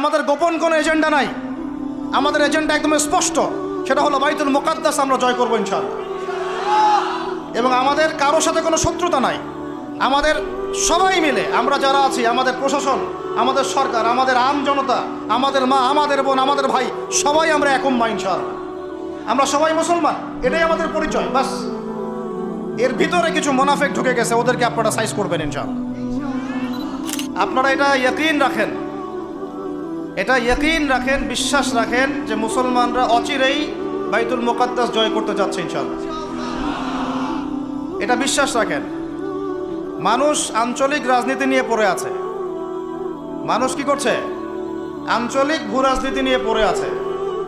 আমাদের গোপন কোনো এজেন্ডা নাই, আমাদের এজেন্ডা একদম স্পষ্ট, সেটা হলো বাইতুল মুকাদ্দাস আমরা জয় করবো ইনশাআল্লাহ। এবং আমাদের কারোর সাথে কোনো শত্রুতা নাই, আমাদের সবাই মিলে আমরা যারা আছি, আমাদের প্রশাসন, আমাদের সরকার, আমাদের আম জনতা, আমাদের মা, আমাদের বোন, আমাদের ভাই, সবাই আমরা এক উম্মাহ ইনশাআল্লাহ। আমরা সবাই মুসলমান, এটাই আমাদের পরিচয় বাস। এর ভিতরে কিছু মুনাফিক ঢুকে গেছে, ওদেরকে আপনারা সাইজ করবেন ইনশাআল্লাহ। আপনারা এটা ইয়াকিন রাখেন, এটা ইয়াকিন রাখেন, বিশ্বাস রাখেন যে মুসলমানরা অচিরেই বাইতুল মুকাদ্দাস জয় করতে যাচ্ছে ইনশাআল্লাহ। এটা বিশ্বাস রাখেন। মানুষ আঞ্চলিক রাজনীতি নিয়ে পড়ে আছে, মানুষ কি করছে? আঞ্চলিক ভূ রাজনীতি নিয়ে পড়ে আছে।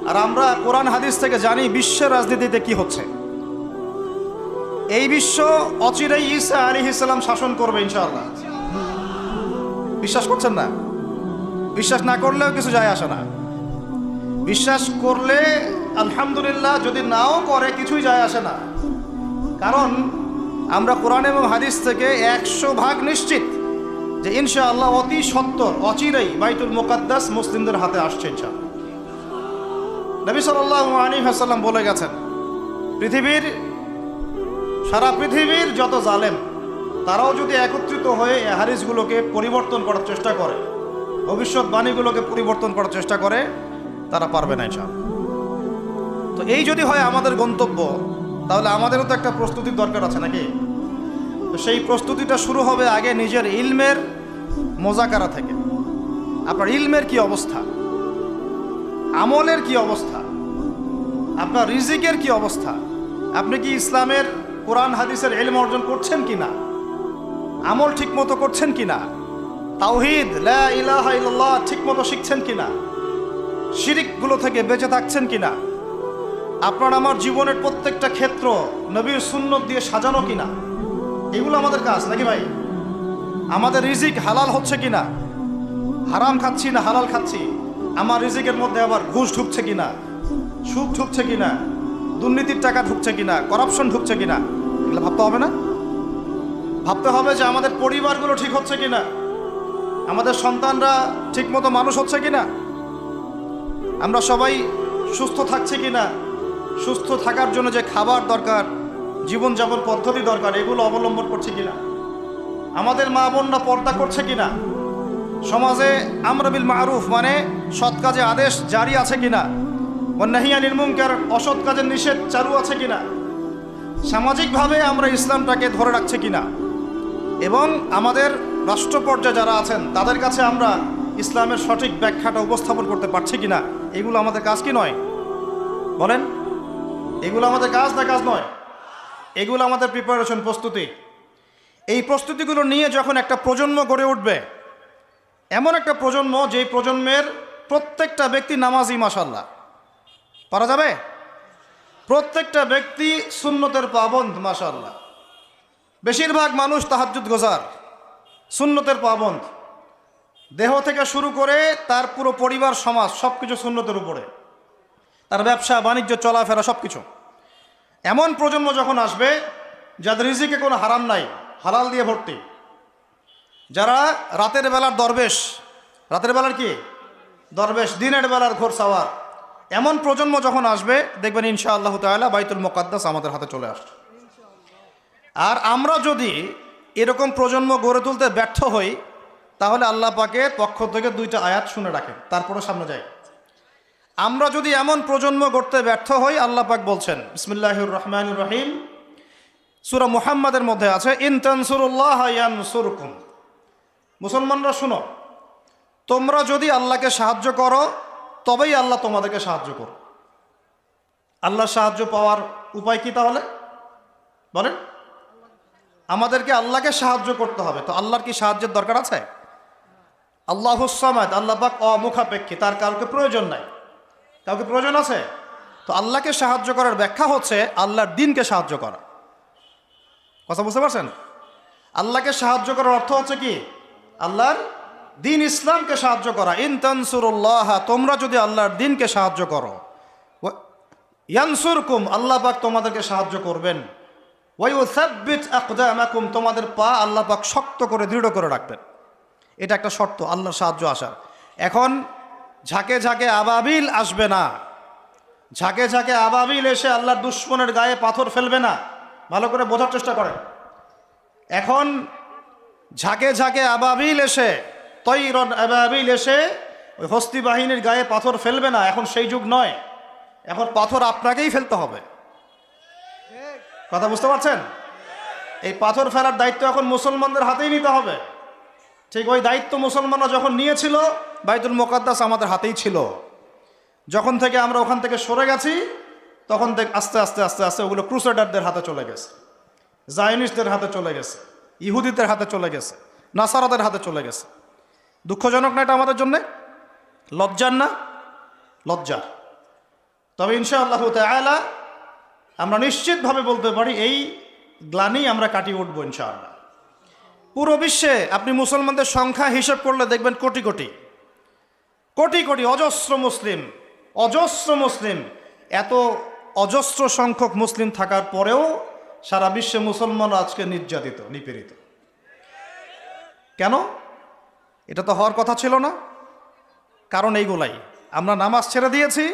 আর আমরা কোরআন হাদিস থেকে জানি বিশ্বের রাজনীতিতে কি হচ্ছে। এই বিশ্ব অচিরেই ঈসা আলাইহিস সালাম শাসন করবে ইনশাআল্লাহ। বিশ্বাস করছেন না? বিশ্বাস না করলেও কিছু যায় আসে না। বিশ্বাস করলে আলহামদুলিল্লাহ, যদি নাও করে কিছুই যায় আসে না। কারণ আমরা কোরআন এবং হাদিস থেকে 100% নিশ্চিত যে ইনশাআল্লাহ অতি সত্বর অচিরেই বাইতুল মুকাদ্দাস মুসলিমদের হাতে আসছে ইনশাআল্লাহ। নবী সাল্লাল্লাহু আলাইহি ওয়াসাল্লাম বলে গেছেন, সারা পৃথিবীর যত জালেম তারাও যদি একত্রিত হয়ে এই হাদিসগুলোকে পরিবর্তন করার চেষ্টা করে, ভবিষ্যৎবাণীগুলোকে পরিবর্তন করার চেষ্টা করে, তারা পারবে না ইনশাআল্লাহ। তো এই যদি হয় আমাদের গন্তব্য, তাহলে আমাদেরও তো একটা প্রস্তুতির দরকার আছে নাকি? তো সেই প্রস্তুতিটা শুরু হবে আগে নিজের ইলমের মোজাকারা থেকে। আপনার ইলমের কি অবস্থা, আমলের কি অবস্থা, আপনার রিজিকের কি অবস্থা, আপনি কি ইসলামের কোরআন হাদিসের ইলম অর্জন করছেন কিনা, আমল ঠিকমতো করছেন কিনা, তাওহীদ লা ইলাহা ইল্লাল্লাহ ঠিকমতো শিখছেন কিনা, শিরিকগুলো থেকে বেঁচে থাকছেন কিনা, আপনার আমার জীবনের প্রত্যেকটা ক্ষেত্র নবীর সুন্নত দিয়ে সাজানো কিনা, এগুলো আমাদের কাজ নাকি ভাই? আমাদের রিজিক হালাল হচ্ছে কিনা, হারাম খাচ্ছি না হালাল খাচ্ছি, আমার রিজিকের মধ্যে আবার ঘুষ ঢুকছে কিনা, সুদ ঢুকছে কিনা, দুর্নীতির টাকা ঢুকছে কিনা, করাপশন ঢুকছে কিনা, এগুলো ভাবতে হবে না? ভাবতে হবে যে আমাদের পরিবারগুলো ঠিক হচ্ছে কিনা, আমাদের সন্তানরা ঠিকমতো মানুষ হচ্ছে কিনা, আমরা সবাই সুস্থ থাকছি কিনা, সুস্থ থাকার জন্য যে খাবার দরকার, জীবনযাপন পদ্ধতি দরকার, এগুলো অবলম্বন করছে কিনা, আমাদের মা বোনরা পর্দা করছে কিনা, সমাজে আমর বিল মারুফ মানে সৎ কাজে আদেশ জারি আছে কিনা, ওয়ান নাহি আনিল মুনকার অসৎ কাজের নিষেধ চালু আছে কিনা, সামাজিকভাবে আমরা ইসলামটাকে ধরে রাখছে কিনা, এবং আমাদের রাষ্ট্র পর্যায়ে যারা আছেন তাদের কাছে আমরা ইসলামের সঠিক ব্যাখ্যাটা উপস্থাপন করতে পারছি কিনা, এগুলো আমাদের কাজ কি নয়? বলেন, এগুলো আমাদের কাজ না কাজ নয়? এগুলো আমাদের প্রিপারেশন, প্রস্তুতি। এই প্রস্তুতিগুলো নিয়ে যখন একটা প্রজন্ম গড়ে উঠবে, এমন একটা প্রজন্ম যেই প্রজন্মের প্রত্যেকটা ব্যক্তি নামাজি, মাশাআল্লাহ, পারা যাবে? প্রত্যেকটা ব্যক্তি সুন্নতের পাবন্দ, মাশাআল্লাহ। বেশিরভাগ মানুষ তাহাজ্জুদ গোজার, সুন্নতের পাবন্দ, দেহ থেকে শুরু করে তার পুরো পরিবার সমাজ সব কিছু সুন্নতের উপরে, তার ব্যবসা বাণিজ্য চলাফেরা সব কিছু। এমন প্রজন্ম যখন আসবে যাদের রিজিকে কোনো হারাম নাই, হালাল দিয়ে ভর্তি, যারা রাতের বেলার দরবেশ, রাতের বেলার কি দরবেশ, দিনের বেলার ঘোরসাওয়ার, এমন প্রজন্ম যখন আসবে দেখবেন ইনশাআল্লাহ তাআলা বাইতুল মুকাদ্দাস আমাদের হাতে চলে আসছে। আর আমরা যদি এরকম প্রজন্ম গড়ে তুলতে ব্যর্থ হই, তাহলে আল্লাহ পাকের পক্ষ থেকে 2টা আয়াত শুনে রাখেন, তারপরে সামনে যাই। আমরা যদি এমন প্রজন্ম গড়তে ব্যর্থ হই, আল্লাহ পাক বলছেন বিসমিল্লাহির রহমানির রহিম, সূরা মুহাম্মাদের মধ্যে আছে, ইন তানসুরুল্লাহ ইয়ানসুরকুম। মুসলমানরা শুনো, তোমরা যদি আল্লাহকে সাহায্য করো তবেই আল্লাহ তোমাদেরকে সাহায্য করো। আল্লাহর সাহায্য পাওয়ার উপায় কি তাহলে বলেন? আমাদেরকে আল্লাহকে সাহায্য করতে হবে। তো আল্লাহর কি সাহায্যের দরকার আছে? আল্লাহুস সামাদ, আল্লাহ পাক অমুখাপেক্ষী, তার কাউকে প্রয়োজন নাই। কাউকে প্রয়োজন আছে? তো আল্লাহকে সাহায্য করার ব্যাখ্যা হচ্ছে আল্লাহর দ্বীনকে সাহায্য করা। কথা বুঝতে পারছেন? আল্লাহকে সাহায্য করার অর্থ হচ্ছে কি? আল্লাহর দ্বীন ইসলামকে সাহায্য করা। ইন তানসুরুল্লাহ, তোমরা যদি আল্লাহর দ্বীনকে সাহায্য করো, ইয়ানসুরকুম, আল্লাহ পাক তোমাদেরকে সাহায্য করবেন। ওয়া ইউসাব্বিত আকদামাকুম, তোমাদের পা আল্লাহ পাক শক্ত করে দৃঢ় করে রাখবেন। এটা একটা শর্ত আল্লাহর সাহায্য আসার। এখন ঝাঁকে ঝাঁকে আবাবিল আসবে না। ঝাঁকে ঝাঁকে আবাবিল এসে আল্লাহর দুশ্মনের গায়ে পাথর ফেলবে না। ভালো করে বোঝার চেষ্টা করেন। এখন ঝাঁকে ঝাঁকে আবাবিল এসে, তৈরন আবাবিল এসে ওই হস্তি বাহিনীর গায়ে পাথর ফেলবে না। এখন সেই যুগ নয়, এখন পাথর আপনাকেই ফেলতে হবে। কথা বুঝতে পারছেন? এই পাথর ফেলার দায়িত্ব এখন মুসলমানদের হাতেই নিতে হবে। ঠিক ওই দায়িত্ব মুসলমানরা যখন নিয়েছিল, বাইতুল মুকাদ্দাস আমাদের হাতেই ছিল। যখন থেকে আমরা ওখান থেকে সরে গেছি, তখন থেকে আস্তে আস্তে আস্তে আস্তে ওগুলো ক্রুসেডারদের হাতে চলে গেছে, জায়নিস্টদের হাতে চলে গেছে, ইহুদিদের হাতে চলে গেছে, নাসারাদের হাতে চলে গেছে। দুঃখজনক না এটা আমাদের জন্যে? লজ্জার না? লজ্জার। তবে ইনশাআল্লাহ তাআলা আমরা নিশ্চিতভাবে বলতে পারি এই গ্লানি আমরা কাটিয়ে উঠবো ইনশাআল্লাহ। পুরো বিশ্বে আপনি মুসলমানদের সংখ্যা হিসেব করলে দেখবেন কোটি কোটি কোটি কোটি অজস্র মুসলিম, অজস্র মুসলিম। এত অজস্র সংখ্যক মুসলিম থাকার পরেও সারা বিশ্বে মুসলমানরা আজকে নির্যাতিত, নিপীড়িত। কেন? এটা তো হওয়ার কথা ছিল না। কারণ এইগুলাই, আমরা নামাজ ছেড়ে দিয়েছি,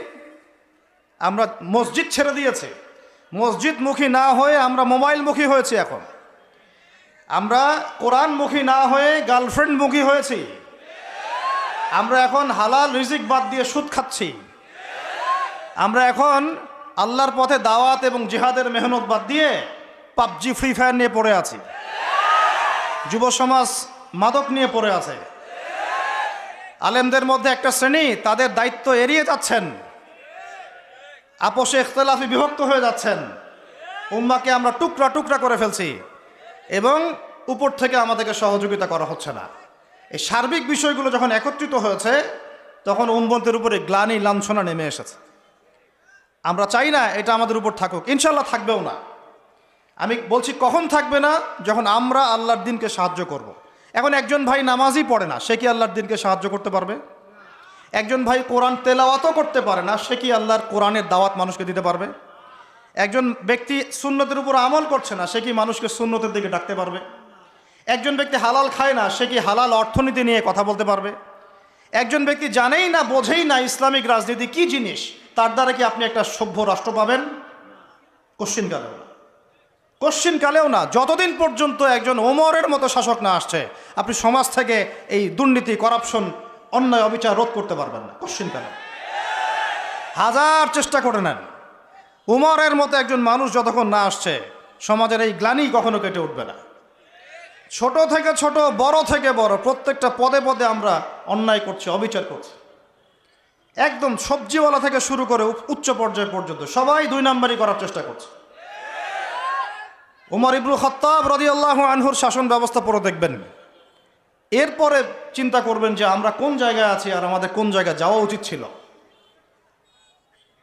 আমরা মসজিদ ছেড়ে দিয়েছি, মসজিদমুখী না হয়ে আমরা মোবাইলমুখী হয়েছি। এখন আমরা কোরআনমুখী না হয়ে গার্লফ্রেন্ডমুখী হয়েছি। আমরা এখন হালাল রিজিক বাদ দিয়ে সুদ খাচ্ছি। আমরা এখন আল্লাহর পথে দাওয়াত এবং জিহাদের মেহনত বাদ দিয়ে পাবজি, ফ্রি ফায়ার নিয়ে পড়ে আছি। যুব সমাজ মাদক নিয়ে পড়ে আছে। আলেমদের মধ্যে একটা শ্রেণী তাদের দায়িত্ব এড়িয়ে যাচ্ছেন, আপোষে ইখতিলাফে বিভক্ত হয়ে যাচ্ছেন। উম্মাকে আমরা টুকরা টুকরা করে ফেলছি এবং উপর থেকে আমাদেরকে সহযোগিতা করা হচ্ছে না। এই সার্বিক বিষয়গুলো যখন একত্রিত হয়েছে, তখন উম্মতের উপরে গ্লানি, লাঞ্ছনা নেমে এসেছে। আমরা চাই না এটা আমাদের উপর থাকুক, ইনশাল্লাহ থাকবেও না। আমি বলছি কখন থাকবে না? যখন আমরা আল্লাহর দিনকে সাহায্য করব। এখন একজন ভাই নামাজই পড়ে না, সে কি আল্লাহর দিনকে সাহায্য করতে পারবে? একজন ভাই কোরআন তেলাওয়াতও করতে পারে না, সে কি আল্লাহর কোরআনের দাওয়াত মানুষকে দিতে পারবে? একজন ব্যক্তি সুন্নতের উপর আমল করছে না, সে কি মানুষকে সুন্নতের দিকে ডাকতে পারবে? একজন ব্যক্তি হালাল খায় না, সে কি হালাল অর্থনীতি নিয়ে কথা বলতে পারবে? একজন ব্যক্তি জানেই না, বোঝেই না ইসলামিক রাজনীতি কি জিনিস, তার দ্বারা কি আপনি একটা সভ্য রাষ্ট্র পাবেন? কোশ্চিনকালেও না, কোশ্চিনকালেও না। যতদিন পর্যন্ত একজন ওমরের মতো শাসক না আসছে, আপনি সমাজ থেকে এই দুর্নীতি, করাপশন, অন্যায়, অবিচার রোধ করতে পারবেন না কোশ্চিনকালে। হাজার চেষ্টা করে নেন, উমরের মতো একজন মানুষ যতক্ষণ না আসছে, সমাজের এই গ্লানি কখনো কেটে উঠবে না। ছোট থেকে ছোট, বড় থেকে বড়, প্রত্যেকটা পদে পদে আমরা অন্যায় করছি, অবিচার করছি। একদম সবজিওয়ালা থেকে শুরু করে উচ্চ পর্যায় পর্যন্ত সবাই দুই নাম্বারই করার চেষ্টা করছে। উমর ইবনুল খাত্তাব রাদিয়াল্লাহু আনহুর শাসন ব্যবস্থা পড়ে দেখবেন, এরপরে চিন্তা করবেন যে আমরা কোন জায়গায় আছি আর আমাদের কোন জায়গায় যাওয়া উচিত ছিল।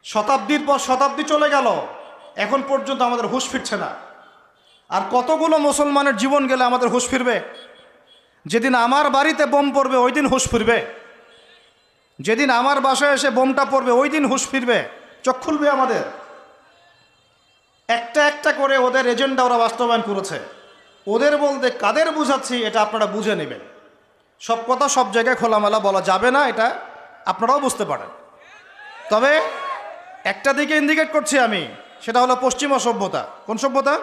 শতাব্দীর পর শতাব্দী চলে গেল, এখন পর্যন্ত আমাদের হুঁশ ফিরছে না। আর কতগুলো মুসলমানের জীবন গেলে আমাদের হুঁশ ফিরবে? যেদিন আমার বাড়িতে বোম পড়বে ওই দিন হুঁশ ফিরবে, যেদিন আমার বাসায় এসে বোমটা পড়বে ওই দিন হুঁশ ফিরবে, চোখ খুলবে আমাদের। একটা একটা করে ওদের এজেন্ডা ওরা বাস্তবায়ন করেছে। ওদের বলতে কাদের বুঝাচ্ছি এটা আপনারা বুঝে নেবেন। সব কথা সব জায়গায় খোলামেলা বলা যাবে না, এটা আপনারাও বুঝতে পারেন। তবে একটা দিকে ইন্ডিকেট করছি আমি, সেটা হলো পশ্চিমা সভ্যতা। কোন সভ্যতা?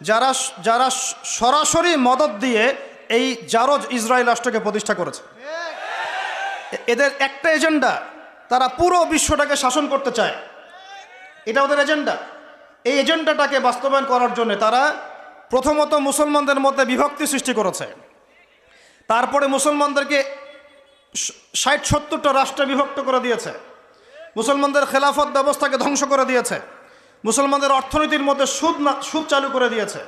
যারা যারা সরাসরি মদত দিয়ে এই জারজ ইসরায়েল রাষ্ট্রকে প্রতিষ্ঠা করেছে। এদের একটা এজেন্ডা, তারা পুরো বিশ্বটাকে শাসন করতে চায়, এটা ওদের এজেন্ডা। এই এজেন্ডাটাকে বাস্তবায়ন করার জন্য তারা প্রথমত মুসলমানদের মধ্যে বিভক্তি সৃষ্টি করেছে, তারপরে মুসলমানদেরকে 60-70টা রাষ্ট্রে বিভক্ত করে দিয়েছে, মুসলমানদের খেলাফত ব্যবস্থাকে ধ্বংস করে দিয়েছে, মুসলমানদের অর্থনীতির মধ্যে সুদ চালু করে দিয়েছে।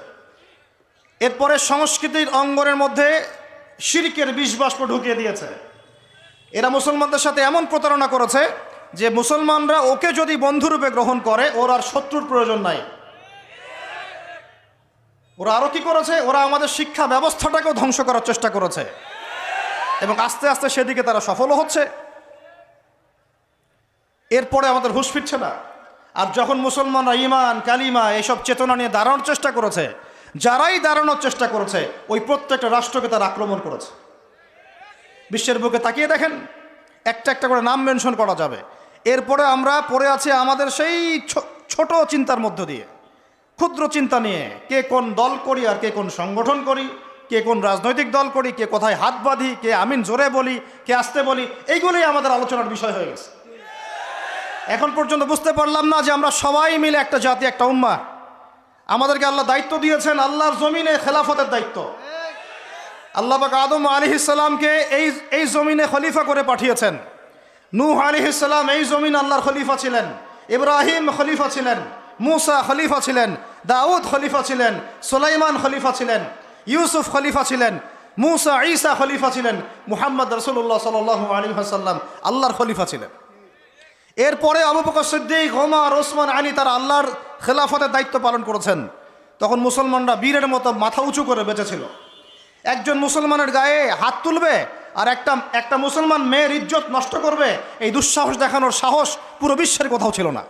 এরপরে সংস্কৃতির অঙ্গনের মধ্যে শিরকের বিষ বাষ্প ঢুকিয়ে দিয়েছে। এরা মুসলমানদের সাথে এমন প্রতারণা করেছে যে মুসলমানরা ওকে যদি বন্ধুরূপে গ্রহণ করে, ওর আর শত্রুর প্রয়োজন নাই। ওরা আরো কি করেছে? ওরা আমাদের শিক্ষা ব্যবস্থাটাকেও ধ্বংস করার চেষ্টা করেছে এবং আস্তে আস্তে সেদিকে তারা সফলও হচ্ছে। এরপরে আমাদের হুঁশ ফিরছে না। আর যখন মুসলমানরা ঈমান, কালিমা এইসব চেতনা নিয়ে দাঁড়ানোর চেষ্টা করেছে, যারাই দাঁড়ানোর চেষ্টা করেছে ওই প্রত্যেকটা রাষ্ট্রকে তারা আক্রমণ করেছে। বিশ্বের বুকে তাকিয়ে দেখেন, একটা একটা করে নাম মেনশন করা যাবে। এরপরে আমরা পড়ে আছি আমাদের সেই ছোট চিন্তার মধ্য দিয়ে, ক্ষুদ্র চিন্তা নিয়ে, কে কোন দল করি আর কে কোন সংগঠন করি, কে কোন রাজনৈতিক দল করি, কে কোথায় হাত বাঁধি, কে আমিন জোরে বলি, কে আসতে বলি, এইগুলোই আমাদের আলোচনার বিষয় হয়ে গেছে। এখন পর্যন্ত বুঝতে পারলাম না যে আমরা সবাই মিলে একটা জাতি, একটা উম্মাহ। আমাদেরকে আল্লাহ দায়িত্ব দিয়েছেন আল্লাহর জমিনে খেলাফতের দায়িত্ব। আল্লাহ পাক আদম আলাইহিস সালামকে এই জমিনে খলিফা করে পাঠিয়েছেন। নূহ আলাইহিস সালাম এই জমিন আল্লাহর খলিফা ছিলেন, ইব্রাহিম খলিফা ছিলেন, মূসা খলিফা ছিলেন, দাউদ খলিফা ছিলেন, সুলাইমান খলিফা ছিলেন, ইউসুফ খলিফা ছিলেন, মূসা ঈসা খলিফা ছিলেন, মুহাম্মদ রাসূলুল্লাহ সাল্লাল্লাহু আলাইহি ওয়াসাল্লাম আল্লাহর খলিফা ছিলেন। এরপরে আবু বকর সিদ্দিক, ওমর, ওসমান, আলী তারা আল্লাহর খেলাফতের দায়িত্ব পালন করেছেন। তখন মুসলমানরা বীরের মতো মাথা উঁচু করে বেঁচেছিল। একজন মুসলমানের গায়ে হাত তুলবে আর একটা মুসলমান মেয়ের ইজ্জত নষ্ট করবে, এই দুঃসাহস দেখানোর সাহস পুরো বিশ্বের কোথাও ছিল না।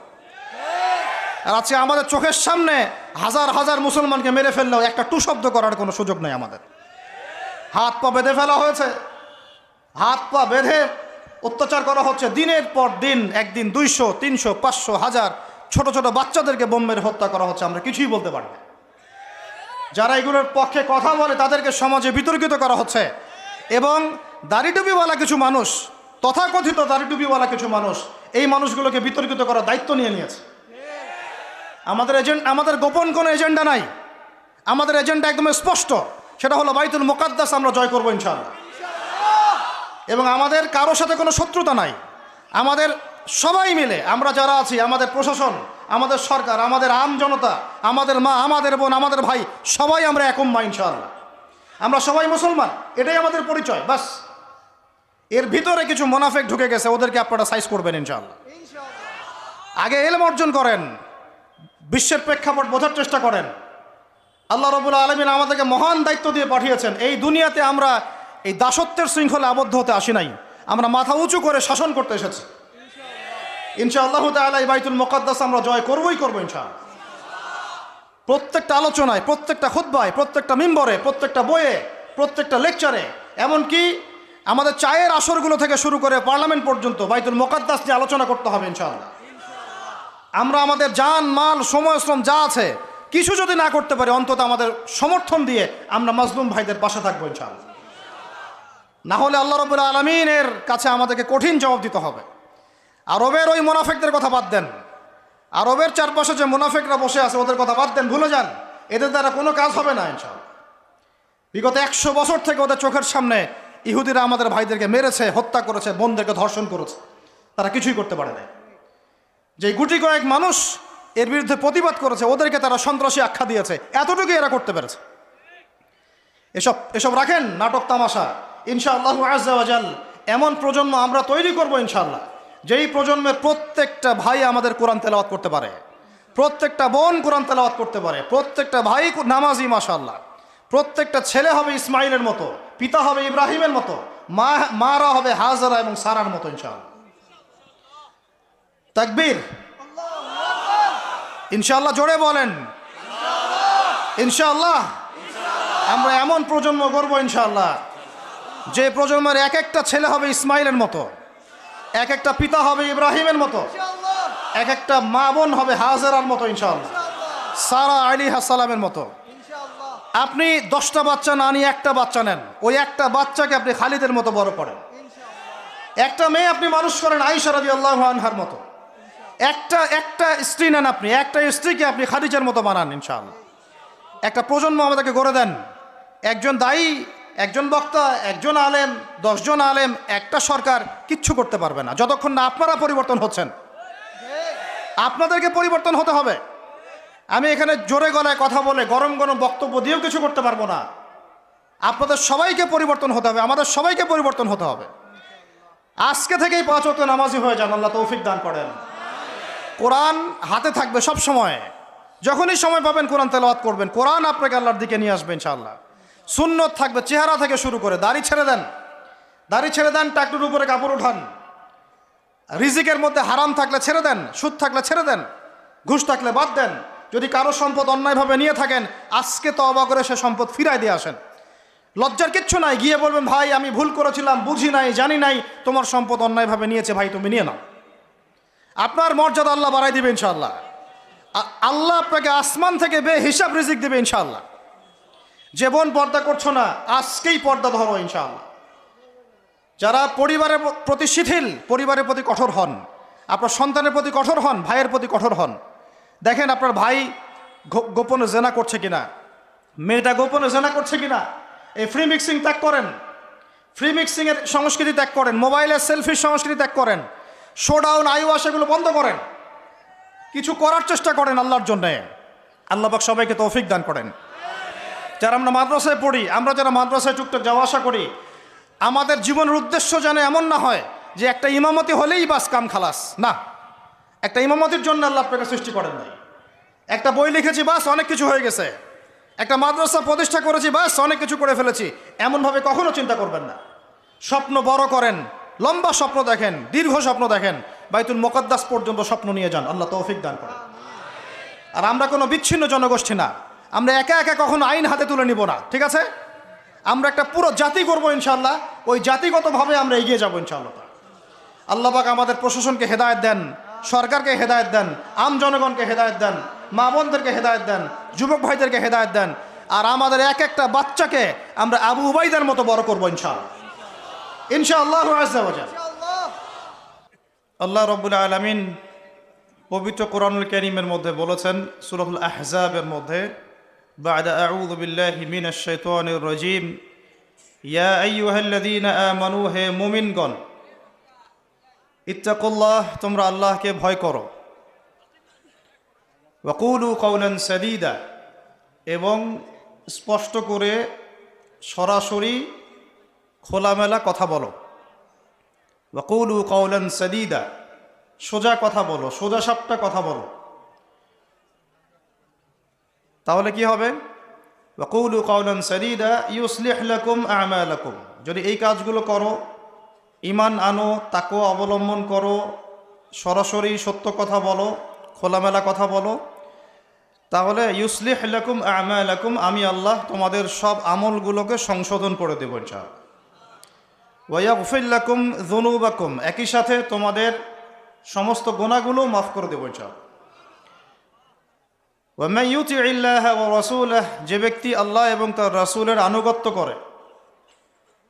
আর আজকে আমাদের চোখের সামনে হাজার হাজার মুসলমানকে মেরে ফেললেও একটা টু শব্দ করার কোনো সুযোগ নেই আমাদের। হাত পা বেঁধে ফেলা হয়েছে, হাত পা বেঁধে অত্যাচার করা হচ্ছে দিনের পর দিন। একদিন 200, 300, 500, 1000 ছোট ছোট বাচ্চাদেরকে বোম মেরে হত্যা করা হচ্ছে। আমরা কিছুই বলতে পারি না। যারা এগুলোর পক্ষে কথা বলে তাদেরকে সমাজে বিতর্কিত করা হচ্ছে। এবং দাড়িটুপিওয়ালা কিছু মানুষ, তথাকথিত দাড়িটুপিওয়ালা কিছু মানুষ এই মানুষগুলোকে বিতর্কিত করার দায়িত্ব নিয়ে নিয়েছে। আমাদের গোপন কোনো এজেন্ডা নাই। আমাদের এজেন্ডা একদম স্পষ্ট, সেটা হলো বাইতুল মুকাদ্দাস আমরা জয় করবো ইনশাআল্লাহ। এবং আমাদের কারোর সাথে কোনো শত্রুতা নাই। আমাদের সবাই মিলে আমরা যারা আছি, আমাদের প্রশাসন, আমাদের সরকার, আমাদের আম জনতা, আমাদের মা, আমাদের বোন, আমাদের ভাই, সবাই আমরা এক উম্মাহ ইনশাআল্লাহ। আমরা সবাই মুসলমান, এটাই আমাদের পরিচয়। বাস এর ভিতরে কিছু মুনাফিক ঢুকে গেছে, ওদেরকে আপনারা সাইজ করবেন ইনশাআল্লাহ। আগে ইলম অর্জন করেন, বিশ্বের প্রেক্ষাপট বোঝার চেষ্টা করেন। আল্লাহ রাব্বুল আলামিন আমাদেরকে মহান দায়িত্ব দিয়ে পাঠিয়েছেন। এই দুনিয়াতে আমরা এই দাসত্বের শৃঙ্খলে আবদ্ধ হতে আসি নাই, আমরা মাথা উঁচু করে শাসন করতে এসেছি ইনশাআল্লাহ তাআলা। এই বাইতুল মুকাদ্দাস আমরা জয় করবই করবো ইনশাআল্লাহ। প্রত্যেকটা আলোচনায়, প্রত্যেকটা খুতবায়, প্রত্যেকটা মিম্বরে, প্রত্যেকটা বইয়ে, প্রত্যেকটা লেকচারে, এমনকি আমাদের চায়ের আসরগুলো থেকে শুরু করে পার্লামেন্ট পর্যন্ত বাইতুল মুকাদ্দাস নিয়ে আলোচনা করতে হবে ইনশাআল্লাহ। আমরা আমাদের জান, মাল, সময়, শ্রম যা আছে কিছু যদি না করতে পারি, অন্তত আমাদের সমর্থন দিয়ে আমরা মাজলুম ভাইদের পাশে থাকবো ইনশাআল্লাহ। না হলে আল্লাহ রাব্বুল আলামিনের কাছে আমাদেরকে কঠিন জবাব দিতে হবে। আরবের ওই মুনাফিকদের কথা বাদ দেন, আরবের চারপাশে যে মুনাফিকরা বসে আছে ওদের কথা বাদ দেন, ভুলে যান। এদের দ্বারা কোনো কাজ হবে না ইনশাআল্লাহ। বিগত 100 বছর থেকে ওদের চোখের সামনে ইহুদিরা আমাদের ভাইদেরকে মেরেছে, হত্যা করেছে, বোনদেরকে ধর্ষণ করেছে, তারা কিছুই করতে পারে না। যে গুটি কয়েক মানুষ এর বিরুদ্ধে প্রতিবাদ করেছে, ওদেরকে তারা সন্ত্রাসী আখ্যা দিয়েছে, এতটুকু এরা করতে পেরেছে। এসব রাখেন নাটক তামাশা। ইনশাআল্লাহু আযজা ওয়া জাল এমন প্রজন্ম আমরা তৈরি করব ইনশাআল্লাহ, যেই প্রজন্মের প্রত্যেকটা ভাই আমাদের কোরআন তেলাওয়াত করতে পারে, প্রত্যেকটা বোন কোরআন তেলাওয়াত করতে পারে, প্রত্যেকটা ভাই নামাজি মাশাআল্লাহ, প্রত্যেকটা ছেলে হবে ইসমাইলের মতো, পিতা হবে ইব্রাহিমের মতো, মারা হবে হাজারা এবং সারার মতো ইনশাআল্লাহ। তাকবীর, ইনশাআল্লাহ জোরে বলেন ইনশাআল্লাহ। আমরা এমন প্রজন্ম গড়ব ইনশাআল্লাহ, যে প্রজন্মের এক একটা ছেলে হবে ইসমাইলের মতো, এক একটা পিতা হবে ইব্রাহিমের মতো, এক একটা মা বোন হবে হাজারার মতো ইনশাআল্লাহ, সারা আলাইহিস সালামের মতো। আপনি 10টা বাচ্চা না নিয়ে একটা বাচ্চা নেন, ওই একটা বাচ্চাকে আপনি খালিদের মতো বড় করেন। একটা মেয়ে আপনি মানুষ করেন আয়েশা রাদিয়াল্লাহু আনহার মতো। একটা স্ত্রী নেন, আপনি একটা স্ত্রীকে আপনি খাদিজার মতো বানান ইনশাআল্লাহ। একটা প্রজন্ম আমাদেরকে গড়ে দেন। একজন দায়ী, একজন বক্তা, একজন আলেম, 10 জন আলেম, একটা সরকার কিচ্ছু করতে পারবে না যতক্ষণ না আপনারা পরিবর্তন হচ্ছেন। আপনাদেরকে পরিবর্তন হতে হবে। আমি এখানে জোরে গলায় কথা বলে গরম গরম বক্তব্য দিয়েও কিছু করতে পারবো না। আপনাদের সবাইকে পরিবর্তন হতে হবে, আমাদের সবাইকে পরিবর্তন হতে হবে। আজকে থেকেই 5 ওয়াক্ত নামাজি হয়ে যান, আল্লাহ তৌফিক দান করেন। কোরআন হাতে থাকবে সব সময়, যখনই সময় পাবেন কোরআন তেলাওয়াত করবেন। কোরআন আপনাকে আল্লাহর দিকে নিয়ে আসবে ইনশাআল্লাহ। সুন্নত থাকবে, চেহারা থেকে শুরু করে দাড়ি ছেড়ে দেন, দাড়ি ছেড়ে দেন, টাকটুর উপরে কাপড় উঠান। রিজিকের মধ্যে হারাম থাকলে ছেড়ে দেন, সুদ থাকলে ছেড়ে দেন, ঘুষ থাকলে বাদ দেন। যদি কারো সম্পদ অন্যায়ভাবে নিয়ে থাকেন, আজকে তওবা করে সে সম্পদ ফিরায় দিয়ে আসেন। লজ্জার কিচ্ছু নাই, গিয়ে বলবেন ভাই আমি ভুল করেছিলাম, বুঝি নাই, জানি নাই, তোমার সম্পদ অন্যায়ভাবে নিয়েছে, ভাই তুমি নিয়ে নাও। আপনার মর্যাদা আল্লাহ বাড়াই দিবে ইনশাআল্লাহ। আল্লাহ আপনাকে আসমান থেকে বেহিসাব রিজিক দেবে ইনশাআল্লাহ। যে বোন পর্দা করছো না, আজকেই পর্দা ধরো ইনশাআল্লাহ। যারা পরিবারের প্রতি শিথিল, পরিবারের প্রতি কঠোর হন, আপনার সন্তানের প্রতি কঠোর হন, ভাইয়ের প্রতি কঠোর হন। দেখেন আপনার ভাই গোপনে জেনা করছে কিনা, মেয়েটা গোপনে জেনা করছে কিনা। এই ফ্রি মিক্সিং ত্যাগ করেন, ফ্রি মিক্সিংয়ের সংস্কৃতি ত্যাগ করেন, মোবাইলের সেলফির সংস্কৃতি ত্যাগ করেন, শোডাউন আইওয়াশ এগুলো বন্ধ করেন, কিছু করার চেষ্টা করেন আল্লাহর জন্যে। আল্লাহ পাক সবাইকে তৌফিক দান করেন। যারা আমরা মাদ্রাসায় পড়ি, আমরা যারা মাদ্রাসায় টুকটাক যাওয়া আসা করি, আমাদের জীবনের উদ্দেশ্য যেন এমন না হয় যে একটা ইমামতি হলেই বাস কাম খালাস। না, একটা ইমামতির জন্য আল্লাহ আপনাকে সৃষ্টি করেন নাই। একটা বই লিখেছি বাস অনেক কিছু হয়ে গেছে, একটা মাদ্রাসা প্রতিষ্ঠা করেছি বাস অনেক কিছু করে ফেলেছি, এমনভাবে কখনো চিন্তা করবেন না। স্বপ্ন বড় করেন, লম্বা স্বপ্ন দেখেন, দীর্ঘ স্বপ্ন দেখেন, বাইতুল মুকাদ্দাস পর্যন্ত স্বপ্ন নিয়ে যান, আল্লাহ তৌফিক দান করেন। আর আমরা কোনো বিচ্ছিন্ন জনগোষ্ঠী না, আমরা একা একা কখনো আইন হাতে তুলে নিব না, ঠিক আছে? আমরা একটা পুরো জাতি করবো ইনশাআল্লাহ, ওই জাতিগতভাবে আমরা এগিয়ে যাবো ইনশাআল্লাহ। আল্লাহ পাক আমাদের প্রশাসনকে হেদায়েত দেন, সরকারকে হেদায়েত দেন, আম জনগণকে হেদায়েত দেন, মা বোনদেরকে হেদায়েত দেন, যুবক ভাইদেরকে হেদায়েত দেন। আর আমাদের এক একটা বাচ্চাকে আমরা আবু উবাইদার মতো বড় করবো ইনশাআল্লাহ, ইনশাআল্লাহ আযজা ওয়া জাল। আল্লাহ রাব্বুল আলামিন পবিত্র কোরআনুল কারীমের মধ্যে বলেছেন, সূরাতুল আহজাবের মধ্যে, বা'দা আউযু বিল্লাহি মিনাশ শাইতানির রাজীম, ইয়া আইয়ুহাল্লাযীনা আমানু, হে মুমিনগণ, ইত্তাকুল্লাহ, তোমরা আল্লাহকে ভয় করো, ওয়া কুলু কাওলান সাদীদা, এবং স্পষ্ট করে সরাসরি খোলামেলা কথা বলো। ওয়া কুলু কাওলান সাদীদা, সোজা কথা বলো, সোজা সাপটা কথা বলো। তাহলে কি হবে? ওয়া কুলু কাওলান সাদীদা ইউসলিহ লাকুম আমালাকুম, যদি এই কাজগুলো করো, ঈমান আনো, তাকওয়া অবলম্বন করো, সরাসরি সত্য কথা বলো, খোলামেলা কথা বলো, তাহলে ইউসলিহ লাকুম আমালাকুম, আমি আল্লাহ তোমাদের সব আমলগুলোকে সংশোধন করে দেব ইনশাআল্লাহ। ওয়া ইয়াগফির লাকুম যুনুবাকুম, একই সাথে তোমাদের সমস্ত গুনাহগুলো মাফ করে দেব ইনশাআল্লাহ। ওয়া মান ইউতিইল্লাহা ওয়া রাসূলাহু, যে ব্যক্তি আল্লাহ এবং তার রাসূলের আনুগত্য করে,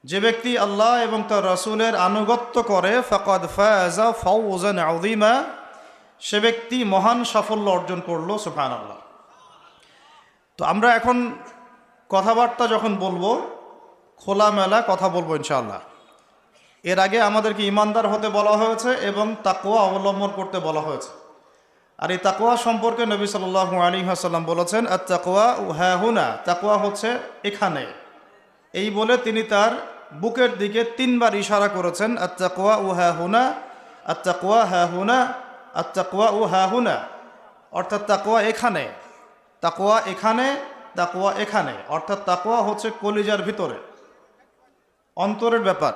যে ব্যক্তি আল্লাহ এবং তার রাসূলের আনুগত্য করে, ফাকাদ ফাযা ফাওজান আযীমা, সে ব্যক্তি মহান সাফল্য অর্জন করলো। সুবহানাল্লাহ। তো আমরা এখন কথাবার্তা যখন বলবো, খোলামেলা কথা বলবো ইনশাআল্লাহ। এর আগে আমাদেরকে ইমানদার হতে বলা হয়েছে এবং তাকওয়া অবলম্বন করতে বলা হয়েছে। আর এই তাকওয়া সম্পর্কে নবী সাল্লাল্লাহু আলাইহি ওয়াসাল্লাম বলেছেন, আত-তাকওয়া হাহুনা, তাকওয়া হচ্ছে এখানে। এই বলে তিনি তার বুকের দিকে 3 বার ইশারা করেছেন, আত-তাকওয়া হাহুনা, আত-তাকওয়া হাহুনা, আত-তাকওয়া হাহুনা, অর্থাৎ তাকওয়া এখানে, তাকওয়া এখানে, তাকওয়া এখানে। অর্থাৎ তাকওয়া হচ্ছে কলিজার ভিতরে, অন্তরের ব্যাপার।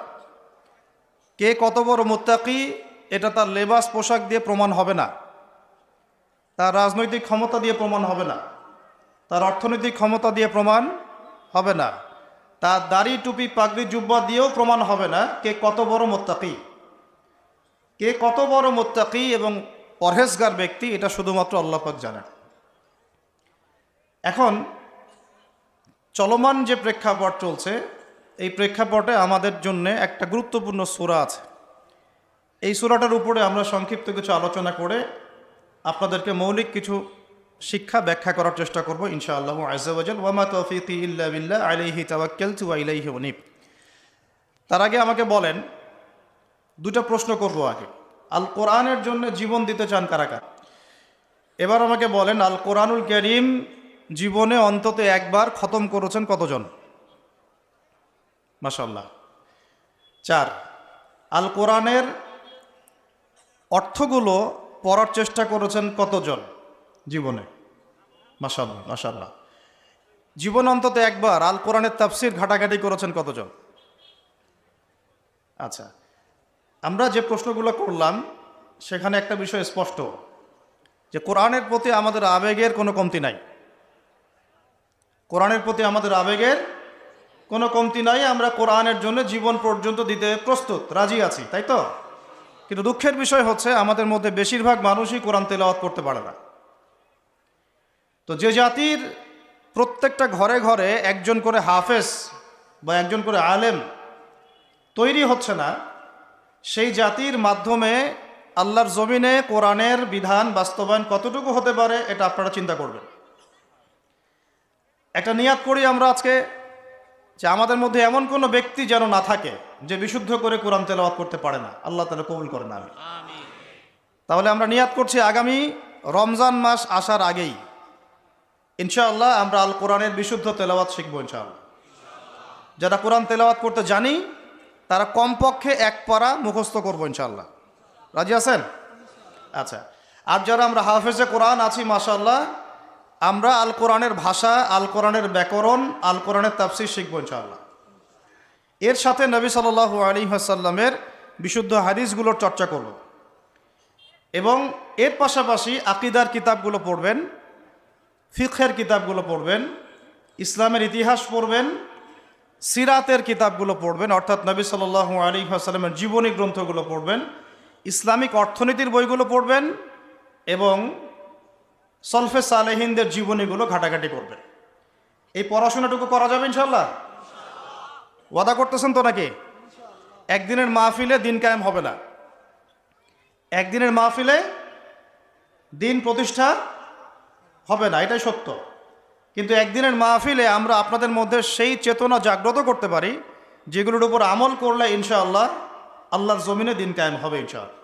কে কত বড় মুত্তাকি এটা তার লেবাস পোশাক দিয়ে প্রমাণ হবে না, তার রাজনৈতিক ক্ষমতা দিয়ে প্রমাণ হবে না, তার অর্থনৈতিক ক্ষমতা দিয়ে প্রমাণ হবে না, তার দাড়ি টুপি পাগড়ি জুব্বা দিয়েও প্রমাণ হবে না কে কত বড় মুত্তাকি। কে কত বড় মুত্তাকি এবং পরহেজগার ব্যক্তি, এটা শুধুমাত্র আল্লাহ পাক জানেন। এখন চলমান যে প্রেক্ষাপট চলছে, এই প্রেক্ষাপটে আমাদের জন্য একটা গুরুত্বপূর্ণ সূরা আছে। এই সূরাটার উপরে আমরা সংক্ষিপ্ত কিছু আলোচনা করে আপনাদেরকে মৌলিক কিছু শিক্ষা ব্যাখ্যা করার চেষ্টা করব ইনশাআল্লাহ আযজা ওয়া জাল। ওয়া মা তাওফীকি ইল্লা বিল্লাহ আলাইহি তাওয়াক্কালতু ওয়া ইলাইহি উনীব। তার আগে আমাকে বলেন, দুটো প্রশ্ন করব আগে। আল কোরআনের জন্য জীবন দিতে চান কারা কারা? এবার আমাকে বলেন, আল কোরআনুল কারীম জীবনে অন্তত একবার খতম করেছেন কতজন? মাশাআল্লাহ, 4। আল কোরআনের অর্থগুলো পড়ার চেষ্টা করেছেন কতজন জীবনে? মাশাআল্লাহ, মাশাআল্লাহ। জীবন অন্তত একবার আল কোরআনের তাফসির ঘাটাঘাটি করেছেন কতজন? আচ্ছা, আমরা যে প্রশ্নগুলো করলাম সেখানে একটা বিষয় স্পষ্ট, যে কোরআনের প্রতি আমাদের আবেগের কোনো কমতি নাই। কোরআনের প্রতি আমাদের আবেগের কোনো কমতি নাই, আমরা কোরআনের জন্য জীবন পর্যন্ত দিতে প্রস্তুত, রাজি আছি, তাই তো? কিন্তু দুঃখের বিষয় হচ্ছে আমাদের মধ্যে বেশিরভাগ মানুষই কোরআন তেলাওয়াত করতে পারে না। তো যে জাতির প্রত্যেকটা ঘরে ঘরে একজন করে হাফেজ বা একজন করে আলেম তৈরি হচ্ছে না, সেই জাতির মাধ্যমে আল্লাহর জমিনে কোরআনের বিধান বাস্তবায়ন কতটুকু হতে পারে এটা আপনারা চিন্তা করবেন। একটা নিয়াত করি আমরা আজকে যে আমাদের মধ্যে এমন কোনো ব্যক্তি যেন না থাকে যে বিশুদ্ধ করে কোরআন তেলাওয়াত করতে পারে না। আল্লাহ তাআলা কবুল করেন, আমিন। তাহলে আমরা নিয়াত করছি আগামী রমজান মাস আসার আগেই ইনশাআল্লাহ আমরা আল কোরআনের বিশুদ্ধ তেলাওয়াত শিখবো ইনশাআল্লাহ। যারা কোরআন তেলাওয়াত করতে জানি তারা কমপক্ষে এক পারা মুখস্থ করবো ইনশাআল্লাহ। রাজি আছেন? আচ্ছা, আর যারা আমরা হাফেজে কোরআন আছি মাশাআল্লাহ, আমরা আল কোরআনের ভাষা, আল কোরআনের ব্যাকরণ, আল কোরআনের তাফসীর শিখবো ইনশাআল্লাহ। এর সাথে নবী সাল্লাল্লাহু আলাইহি ওয়াসাল্লামের বিশুদ্ধ হাদিসগুলোর চর্চা করব এবং এর পাশাপাশি আকীদার কিতাবগুলো পড়বেন, ফিকহের কিতাবগুলো পড়বেন, ইসলামের ইতিহাস পড়বেন, সিরাতের কিতাবগুলো পড়বেন, অর্থাৎ নবী সাল্লাল্লাহু আলাইহি ওয়াসাল্লামের জীবনী গ্রন্থগুলো পড়বেন, ইসলামিক অর্থনীতির বইগুলো পড়বেন এবং সলফে সালেহিনদের জীবনীগুলো ঘাটাঘাটি করবেন। এই পড়াশোনাটুকু করা যাবে ইনশাআল্লাহ? ওয়াদা করতেছেন তো নাকি? একদিনের মাহফিলে দিন কায়েম হবে না, একদিনের মাহফিলে দিন প্রতিষ্ঠা হবে না, এটাই সত্য। কিন্তু একদিনের মাহফিলে আমরা আপনাদের মধ্যে সেই চেতনা জাগ্রত করতে পারি যেগুলোর উপর আমল করলে ইনশাআল্লাহ আল্লাহর জমিনে দিন কায়েম হবে ইনশাআল্লাহ।